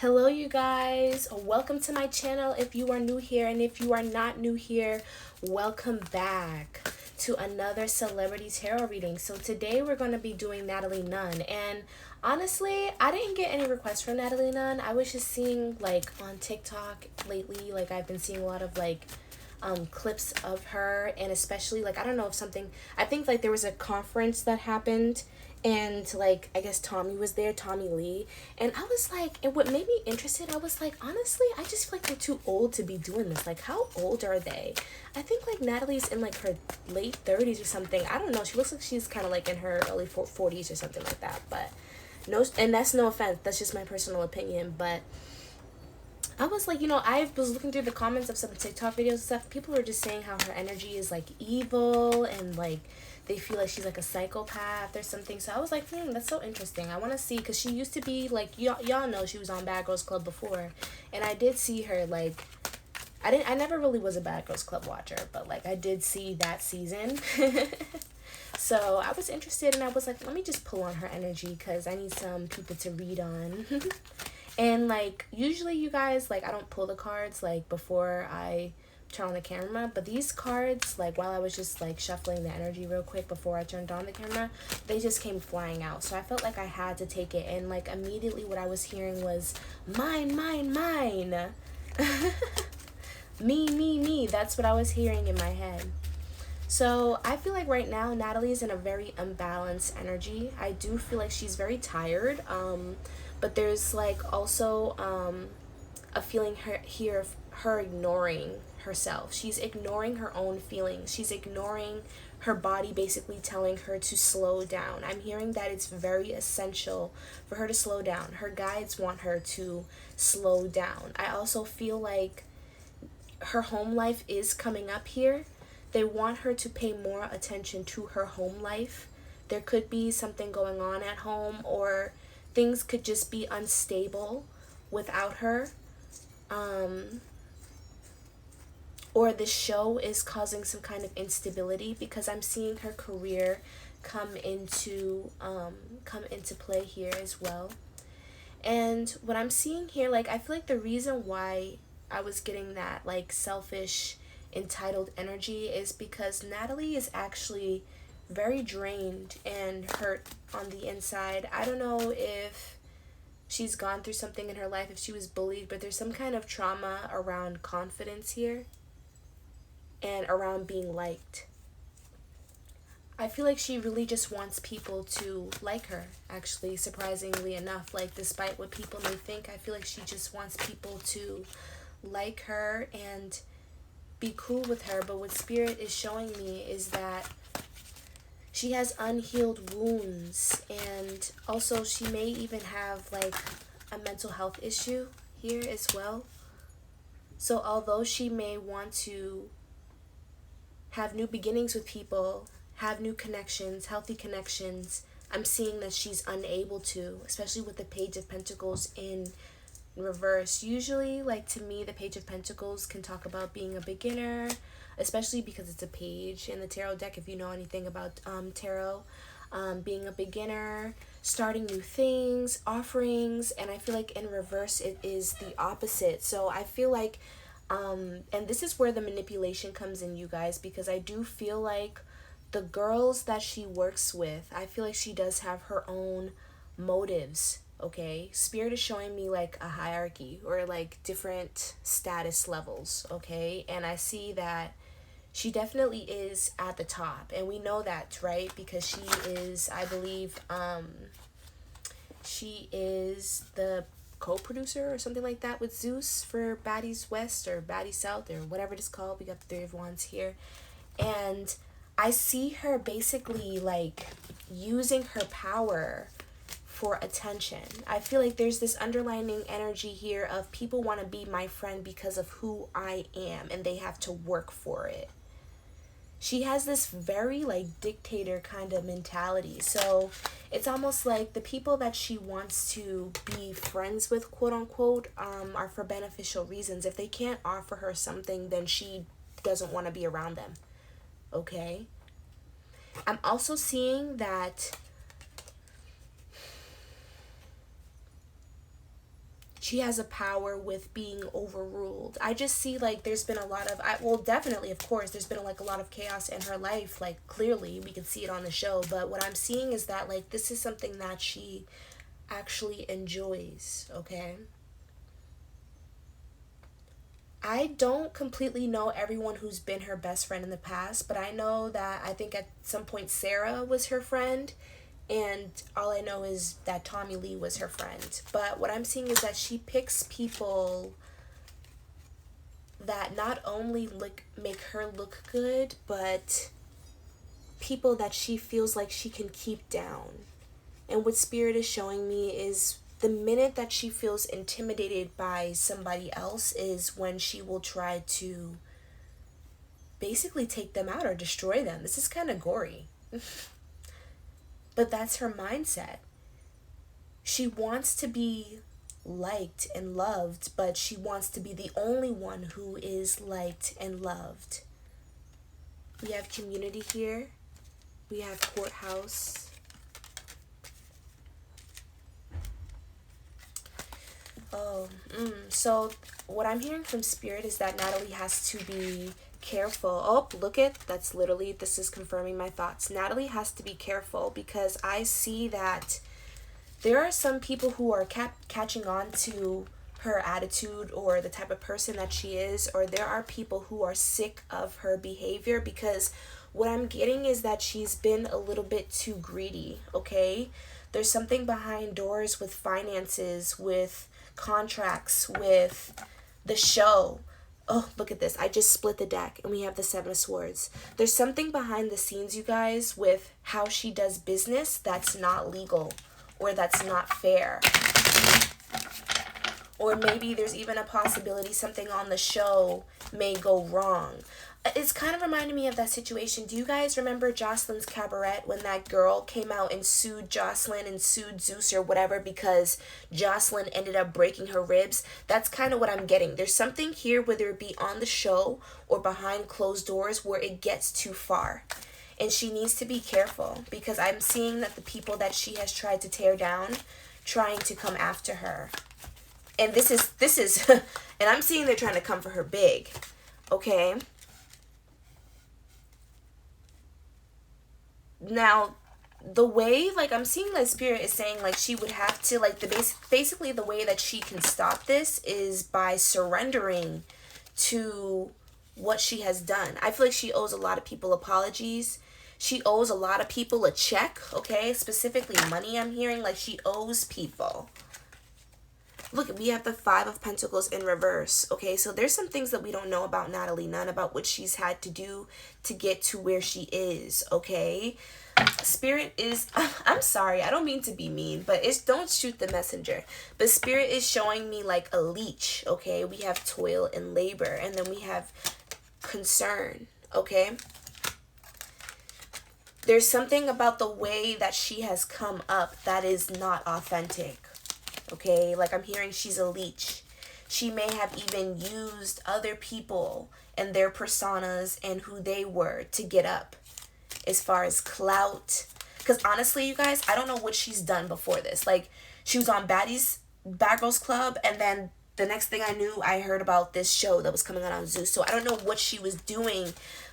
Hello you guys, welcome to my channel if you are new here, and if you are not new here, welcome back to another celebrity tarot reading. So today we're going to be doing Natalie Nunn, and honestly I didn't get any requests from Natalie Nunn. I was just seeing like on TikTok lately, like I've been seeing a lot of like clips of her, and especially like I don't know if something, I think like there was a conference that happened, and like I guess Tommy was there, Tommy Lee, and I was like, and what made me interested, I was like, honestly I just feel like they're too old to be doing this. Like how old are they? I think like Natalie's in like her late 30s or something. I don't know, she looks like she's kind of like in her early 40s or something like that, but no, and that's no offense, that's just my personal opinion. But I was like, I was looking through the comments of some TikTok videos and stuff. People were just saying how her energy is like evil, and like they feel like she's like a psychopath or something. So I was like, that's so interesting. I want to see, because she used to be like, y'all know she was on Bad Girls Club before, and I did see her like, I never really was a Bad Girls Club watcher, but like I did see that season. So I was interested, and I was like, let me just pull on her energy because I need some people to read on. And like usually you guys, like I don't pull the cards like before I turn on the camera, but these cards, like while I was just like shuffling the energy real quick before I turned on the camera, they just came flying out. So I felt like I had to take it, and like immediately what I was hearing was mine, mine, mine. Me. That's what I was hearing in my head. So I feel like right now Natalie's in a very unbalanced energy. I do feel like she's very tired, but there's like also a feeling here of her ignoring herself. She's ignoring her own feelings. She's ignoring her body basically telling her to slow down. I'm hearing that it's very essential for her to slow down. Her guides want her to slow down. I also feel like her home life is coming up here. They want her to pay more attention to her home life. There could be something going on at home, or things could just be unstable without her. Or the show is causing some kind of instability, because I'm seeing her career come into play here as well. And what I'm seeing here, like I feel like the reason why I was getting that like selfish, entitled energy is because Natalie is actually very drained and hurt on the inside. I don't know if she's gone through something in her life, if she was bullied, but there's some kind of trauma around confidence here and around being liked. I feel like she really just wants people to like her, actually, surprisingly enough. Like, despite what people may think, I feel like she just wants people to like her and be cool with her. But what Spirit is showing me is that she has unhealed wounds, and also she may even have like a mental health issue here as well. So although she may want to have new beginnings with people, have new connections, healthy connections, I'm seeing that she's unable to, especially with the Page of Pentacles in reverse. Usually, like, to me, the Page of Pentacles can talk about being a beginner, especially because it's a page in the tarot deck, if you know anything about tarot. Being a beginner, starting new things, offerings, and I feel like in reverse it is the opposite. So I feel like and this is where the manipulation comes in, you guys, because I do feel like the girls that she works with, I feel like she does have her own motives. Okay, Spirit is showing me like a hierarchy, or like different status levels. Okay, and I see that she definitely is at the top, and we know that, right? Because she is, I believe, she is the co-producer or something like that with Zeus for Baddies West or Baddies South or whatever it is called. We got the Three of Wands here, and I see her basically like using her power for attention. I feel like there's this underlining energy here of people want to be my friend because of who I am, and they have to work for it. She has this very like dictator kind of mentality. So it's almost like the people that she wants to be friends with, quote unquote, are for beneficial reasons. If they can't offer her something, then she doesn't want to be around them. Okay? I'm also seeing that She has a power with being overruled. I just see like there's been a lot of, well, definitely, of course, there's been like a lot of chaos in her life. Like clearly we can see it on the show. But what I'm seeing is that like this is something that she actually enjoys, okay? I don't completely know everyone who's been her best friend in the past, but I know that I think at some point Sarah was her friend, and all I know is that Tommy Lee was her friend. But what I'm seeing is that she picks people that not only make her look good, but people that she feels like she can keep down. And what Spirit is showing me is the minute that she feels intimidated by somebody else is when she will try to basically take them out or destroy them. This is kind of gory. But that's her mindset. She wants to be liked and loved, but she wants to be the only one who is liked and loved. We have community here. We have courthouse. So what I'm hearing from Spirit is that Natalie has to be careful. Oh, look it. That's literally, this is confirming my thoughts. Natalie has to be careful because I see that there are some people who are catching on to her attitude or the type of person that she is, or there are people who are sick of her behavior because what I'm getting is that she's been a little bit too greedy, okay? There's something behind doors with finances, with contracts, with the show. Oh, look at this. I just split the deck and we have the Seven of Swords. There's something behind the scenes, you guys, with how she does business that's not legal or that's not fair. Or maybe there's even a possibility something on the show may go wrong. It's kind of reminding me of that situation. Do you guys remember Jocelyn's Cabaret when that girl came out and sued Jocelyn and sued Zeus or whatever because Jocelyn ended up breaking her ribs? That's kind of what I'm getting. There's something here, whether it be on the show or behind closed doors, where it gets too far. And she needs to be careful because I'm seeing that the people that she has tried to tear down, trying to come after her. And this is, and I'm seeing they're trying to come for her big, okay? Now, the way, like, I'm seeing that Spirit is saying, like, she would have to, like, basically the way that she can stop this is by surrendering to what she has done. I feel like she owes a lot of people apologies. She owes a lot of people a check, okay? Specifically money, I'm hearing, like, she owes people. Look, we have the Five of Pentacles in reverse, okay? So there's some things that we don't know about Natalie Nunn, about what she's had to do to get to where she is, okay? Spirit is, I'm sorry, I don't mean to be mean, but it's, don't shoot the messenger. But Spirit is showing me like a leech, okay? We have toil and labor, and then we have concern, okay? There's something about the way that she has come up that is not authentic. Okay, like I'm hearing she's a leech. She may have even used other people and their personas and who they were to get up as far as clout. Because honestly, you guys, I don't know what she's done before this. Like, she was on Bad Girls Club, and then the next thing I knew, I heard about this show that was coming out on Zeus. So I don't know what she was doing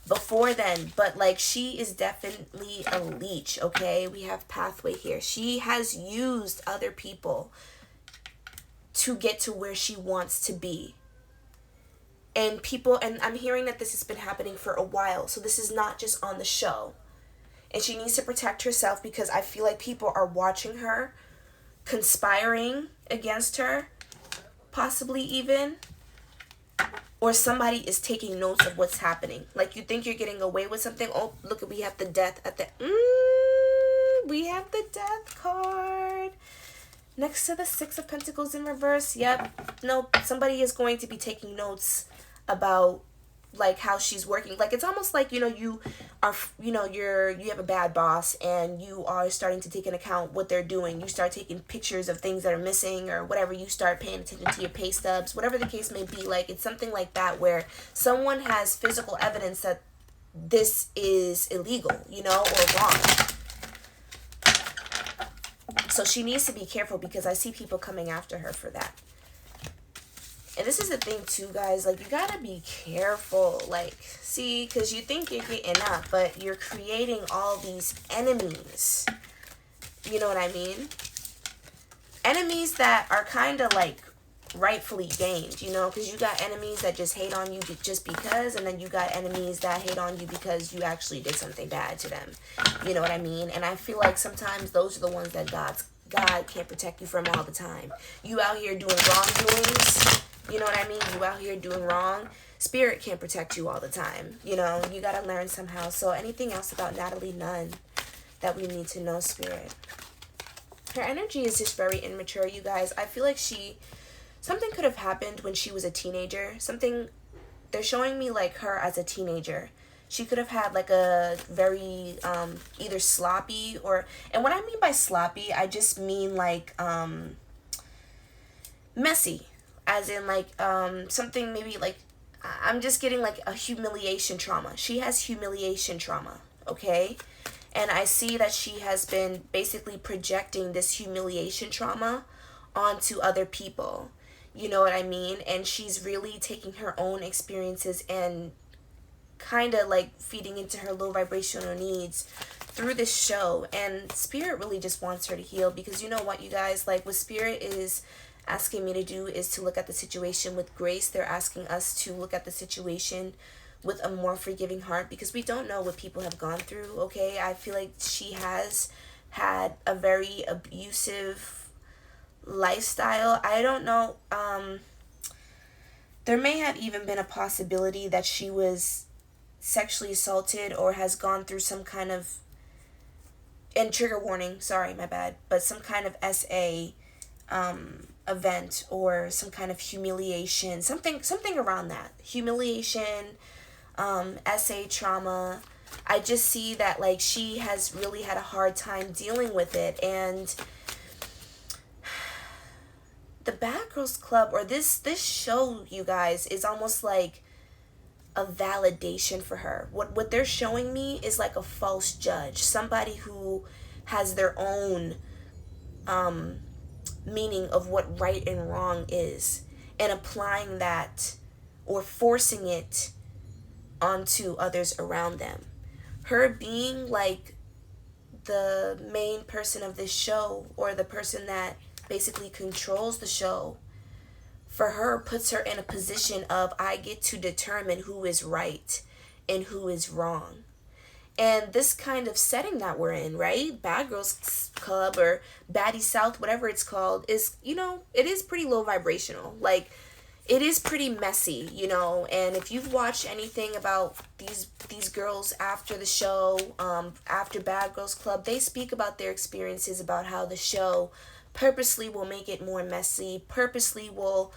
before then, but like she is definitely a leech, okay? We have Pathway here. She has used other people to get to where she wants to be. And people, and I'm hearing that this has been happening for a while, so this is not just on the show. And she needs to protect herself because I feel like people are watching her, conspiring against her, possibly even, or somebody is taking notes of what's happening. Like, you think you're getting away with something. Oh, look, we have the death at the, we have the death card next to the Six of Pentacles in reverse. Yep. Nope. Somebody is going to be taking notes about like how she's working. Like, it's almost like, you know, you are, you know, you have a bad boss and you are starting to take into account what they're doing. You start taking pictures of things that are missing or whatever. You start paying attention to your pay stubs, whatever the case may be. Like, it's something like that where someone has physical evidence that this is illegal, you know, or wrong. So she needs to be careful because I see people coming after her for that. this is the thing too, guys. Like, you gotta be careful. Like, see, because you think you're getting up, but you're creating all these enemies. You know what I mean? Enemies that are kind of like rightfully gained, you know, because you got enemies that just hate on you just because, and then you got enemies that hate on you because you actually did something bad to them. You know what I mean? And I feel like sometimes those are the ones that God can't protect you from all the time. You out here doing wrongdoings, you know what I mean? You out here doing wrong. Spirit can't protect you all the time. You know, you got to learn somehow. So anything else about Natalie Nunn that we need to know, Spirit? Her energy is just very immature, you guys. I feel like something could have happened when she was a teenager. They're showing me like her as a teenager. She could have had like a very either sloppy and what I mean by sloppy, I just mean like messy, as in like something maybe like, I'm just getting like a humiliation trauma. She has humiliation trauma, okay? And I see that she has been basically projecting this humiliation trauma onto other people. You know what I mean? And she's really taking her own experiences and kind of like feeding into her low vibrational needs through this show. And Spirit really just wants her to heal, because you know what, you guys, like what Spirit is asking me to do is to look at the situation with grace. They're asking us to look at the situation with a more forgiving heart, because we don't know what people have gone through, okay? I feel like she has had a very abusive lifestyle. I don't know. There may have even been a possibility that she was sexually assaulted or has gone through some kind of, and trigger warning, sorry, my bad, but some kind of SA event or some kind of humiliation, something around that. Humiliation, SA trauma. I just see that like she has really had a hard time dealing with it. And the Bad Girls Club, or this show, you guys, is almost like a validation for her. What they're showing me is like a false judge, somebody who has their own meaning of what right and wrong is, and applying that or forcing it onto others around them. Her being like the main person of this show, or the person that basically controls the show, for her puts her in a position of, I get to determine who is right and who is wrong. And this kind of setting that we're in, right? Bad Girls Club or Baddie South, whatever it's called, is, you know, it is pretty low vibrational. Like, it is pretty messy, you know. And if you've watched anything about these girls after the show, after Bad Girls Club, they speak about their experiences, about how the show purposely will make it more messy, purposely will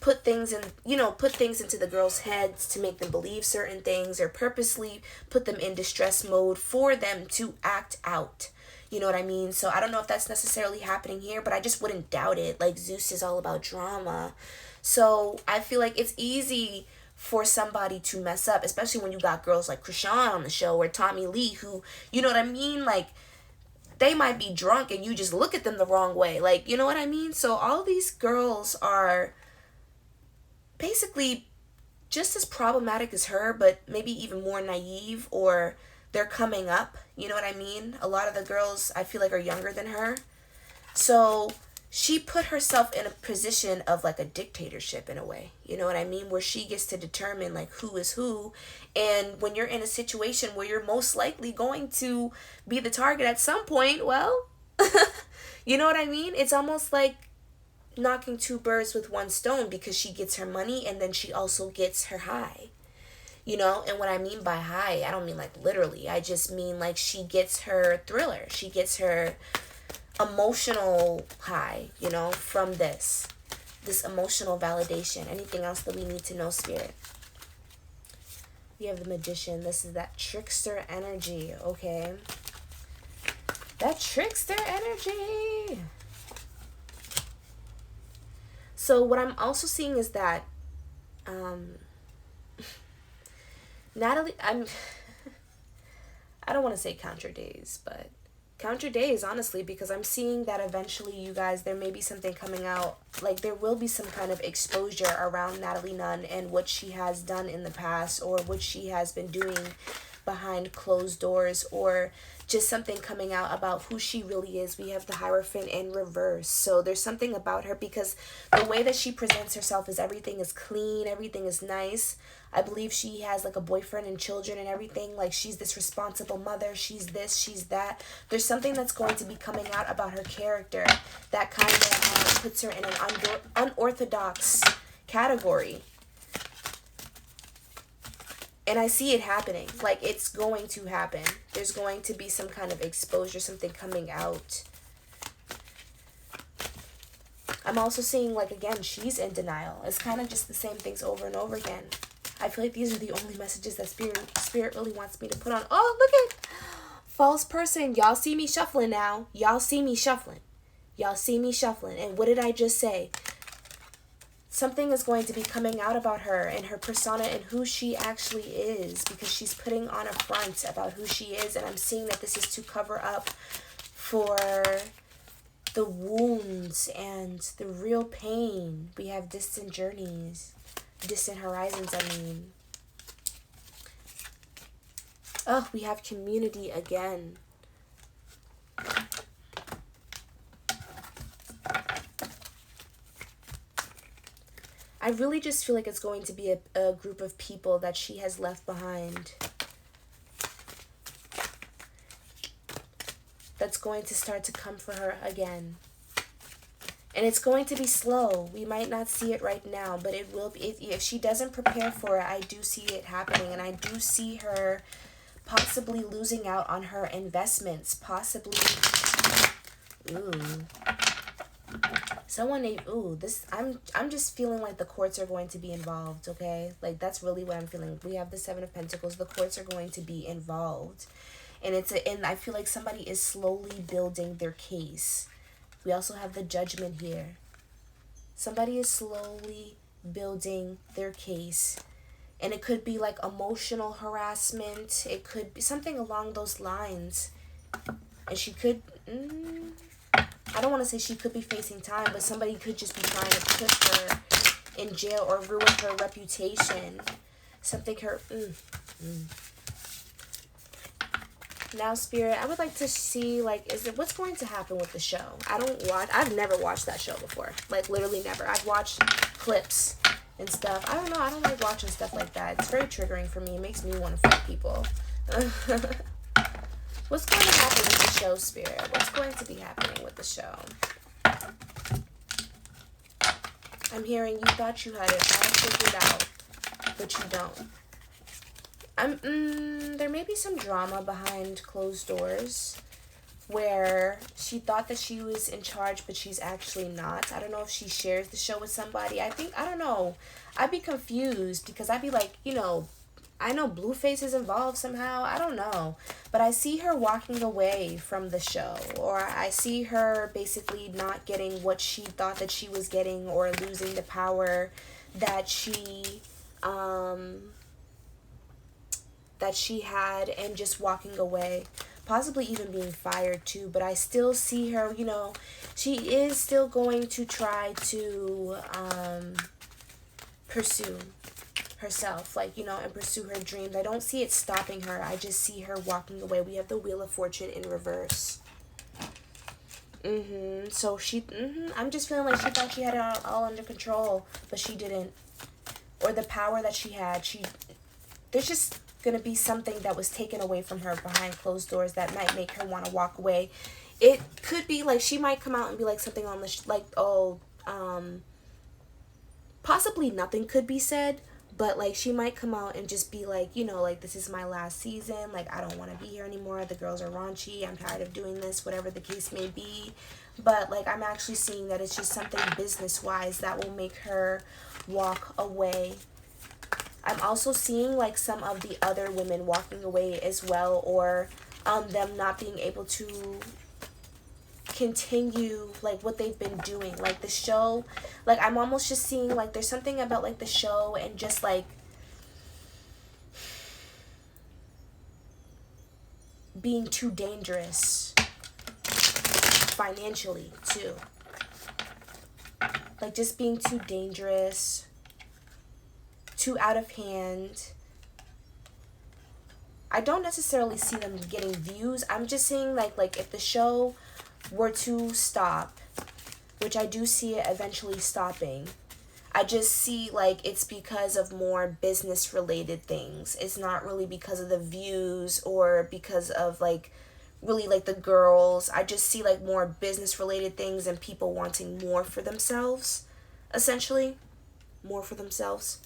put things into the girls' heads to make them believe certain things, or purposely put them in distress mode for them to act out. You know what I mean? So I don't know if that's necessarily happening here, but I just wouldn't doubt it. Like, Zeus is all about drama. So I feel like it's easy for somebody to mess up, especially when you got girls like Krishan on the show, or Tommy Lee, who, you know what I mean? Like, they might be drunk and you just look at them the wrong way. Like, you know what I mean? So all these girls are basically just as problematic as her, but maybe even more naive, or they're coming up. You know what I mean? A lot of the girls, I feel like, are younger than her. So she put herself in a position of like a dictatorship in a way. You know what I mean? Where she gets to determine like who is who. And when you're in a situation where you're most likely going to be the target at some point, well, you know what I mean? It's almost like knocking two birds with one stone, because she gets her money and then she also gets her high. You know, and what I mean by high, I don't mean like literally. I just mean like she gets her thriller. She gets her emotional high, you know, from this emotional validation. Anything else that we need to know, Spirit? We have the Magician. This is that trickster energy, okay? That trickster energy. So what I'm also seeing is that Natalie, I don't want to say contradicts, but Count your days, honestly, because I'm seeing that eventually, you guys, there may be something coming out. Like, there will be some kind of exposure around Natalie Nunn and what she has done in the past, or what she has been doing behind closed doors, or just something coming out about who she really is. We have the Hierophant in reverse. So there's something about her, because the way that she presents herself is everything is clean, everything is nice. I believe she has like a boyfriend and children and everything. Like, she's this responsible mother. She's this, she's that. There's something that's going to be coming out about her character that kind of puts her in an unorthodox category. And I see it happening. Like, it's going to happen. There's going to be some kind of exposure, something coming out. I'm also seeing, like, again, she's in denial. It's kind of just the same things over and over again. I feel like these are the only messages that Spirit really wants me to put on. Oh, look at false person. Y'all see me shuffling now. Y'all see me shuffling. Y'all see me shuffling. And what did I just say? Something is going to be coming out about her and her persona and who she actually is, because she's putting on a front about who she is. And I'm seeing that this is to cover up for the wounds and the real pain. We have distant journeys, distant horizons, I mean. Oh, we have community again. I really just feel like it's going to be a group of people that she has left behind. That's going to start to come for her again. And it's going to be slow. We might not see it right now, but it will be. If she doesn't prepare for it, I do see it happening. And I do see her possibly losing out on her investments. Possibly. Ooh. Someone named, I'm just feeling like the courts are going to be involved, okay? Like, that's really what I'm feeling. We have the Seven of Pentacles. The courts are going to be involved. And and I feel like somebody is slowly building their case. We also have the Judgment here. Somebody is slowly building their case. And it could be like emotional harassment. It could be something along those lines. And she could... I don't want to say she could be facing time, but somebody could just be trying to put her in jail or ruin her reputation. Something her... Now, Spirit, I would like to see, like, what's going to happen with the show? I've never watched that show before. Like, literally never. I've watched clips and stuff. I don't know. I don't like watching stuff like that. It's very triggering for me. It makes me want to fight people. What's going to happen with the show, Spirit? What's going to be happening with the show? I'm hearing you thought you had it all figured out, but you don't. There may be some drama behind closed doors where she thought that she was in charge, but she's actually not. I don't know if she shares the show with somebody. I don't know. I'd be confused because I'd be like, I know Blueface is involved somehow. I don't know. But I see her walking away from the show. Or I see her basically not getting what she thought that she was getting, or losing the power that she had, and just walking away. Possibly even being fired too. But I still see her, she is still going to try to pursue herself, and pursue her dreams. I don't see it stopping her. I just see her walking away. We have the Wheel of Fortune in reverse. So I'm just feeling like she thought she had it all under control, but she didn't. Or the power that she had, there's just gonna be something that was taken away from her behind closed doors that might make her want to walk away. It could be like she might come out and be like something on the possibly nothing could be said. But, she might come out and just be like, this is my last season. Like, I don't want to be here anymore. The girls are raunchy. I'm tired of doing this, whatever the case may be. But, I'm actually seeing that it's just something business-wise that will make her walk away. I'm also seeing, some of the other women walking away as well. Or them not being able to continue what they've been doing, the show. I'm almost just seeing there's something about the show and just being too dangerous financially too. Like just being too dangerous, too out of hand. I don't necessarily see them getting views. I'm just saying like if the show were to stop, which I do see it eventually stopping, I just see like it's because of more business related things. It's not really because of the views or because of like really like the girls. I just see like more business related things and people wanting more for themselves, essentially. More for themselves.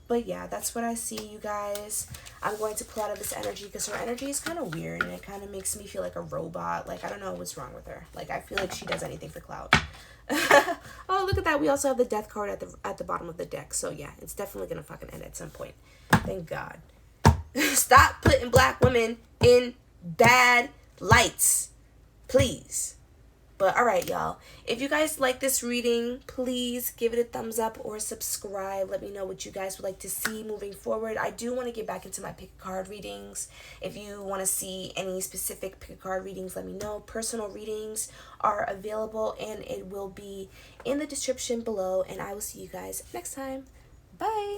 But yeah, that's what I see, you guys. I'm going to pull out of this energy because her energy is kind of weird and it kind of makes me feel like a robot. Like, I don't know what's wrong with her. Like, I feel like she does anything for clout. Oh, look at that. We also have the death card at the bottom of the deck. So yeah, it's definitely going to fucking end at some point. Thank God. Stop putting black women in bad lights. Please. But alright, y'all. If you guys like this reading, please give it a thumbs up or subscribe. Let me know what you guys would like to see moving forward. I do want to get back into my pick a card readings. If you want to see any specific pick a card readings, let me know. Personal readings are available and it will be in the description below. And I will see you guys next time. Bye.